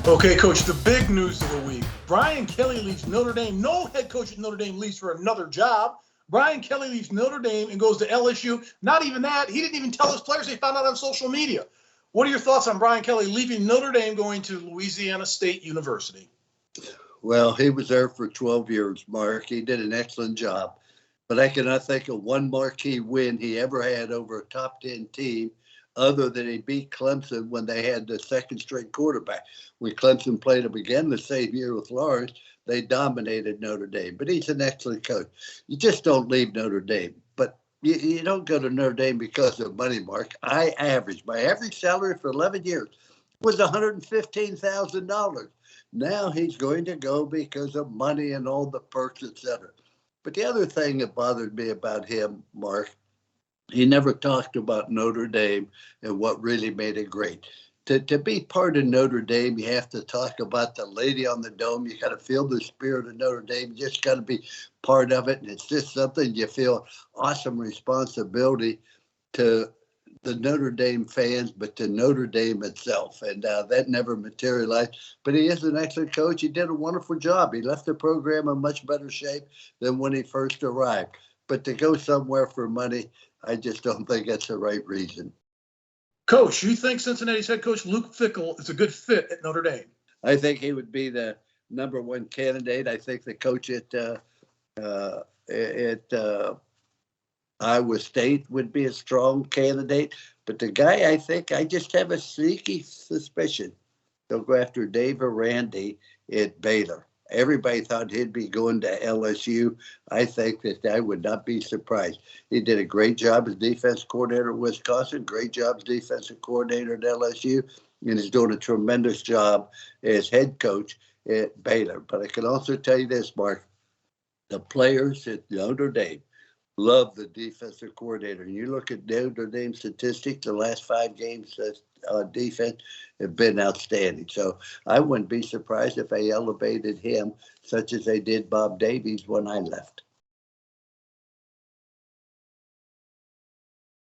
Okay, Coach, the big news of the week. Brian Kelly leaves Notre Dame. No head coach at Notre Dame leaves for another job. Brian Kelly leaves Notre Dame and goes to LSU. Not even that. He didn't even tell his players. They found out on social media. What are your thoughts on Brian Kelly leaving Notre Dame, going to Louisiana State University? Well, he was there for 12 years, Mark. He did an excellent job. But I cannot think of one marquee win he ever had over a top 10 team other than he beat Clemson when they had the second string quarterback. When Clemson played them again the same year with Lawrence, they dominated Notre Dame. But he's an excellent coach. You just don't leave Notre Dame. But you don't go to Notre Dame because of money, Mark. My average salary for 11 years was $115,000. Now he's going to go because of money and all the perks, etc. But the other thing that bothered me about him, Mark, he never talked about Notre Dame and what really made it great. To be part of Notre Dame, you have to talk about the lady on the dome. You got to feel the spirit of Notre Dame. You just got to be part of it. And it's just something you feel awesome responsibility to the Notre Dame fans, but to Notre Dame itself. And that never materialized. But he is an excellent coach. He did a wonderful job. He left the program in much better shape than when he first arrived. But to go somewhere for money, I just don't think that's the right reason. Coach, you think Cincinnati's head coach Luke Fickell is a good fit at Notre Dame? I think he would be the number one candidate. I think the coach at Iowa State would be a strong candidate. But the guy, I just have a sneaky suspicion they'll go after Dave Aranda at Baylor. Everybody thought he'd be going to LSU. I think that I would not be surprised. He did a great job as defense coordinator at Wisconsin, great job as defensive coordinator at LSU, and he's doing a tremendous job as head coach at Baylor. But I can also tell you this, Mark, the players at Notre Dame love the defensive coordinator. And you look at Notre Dame statistics, the last 5 games defense have been outstanding. So I wouldn't be surprised if they elevated him such as they did Bob Davies when I left.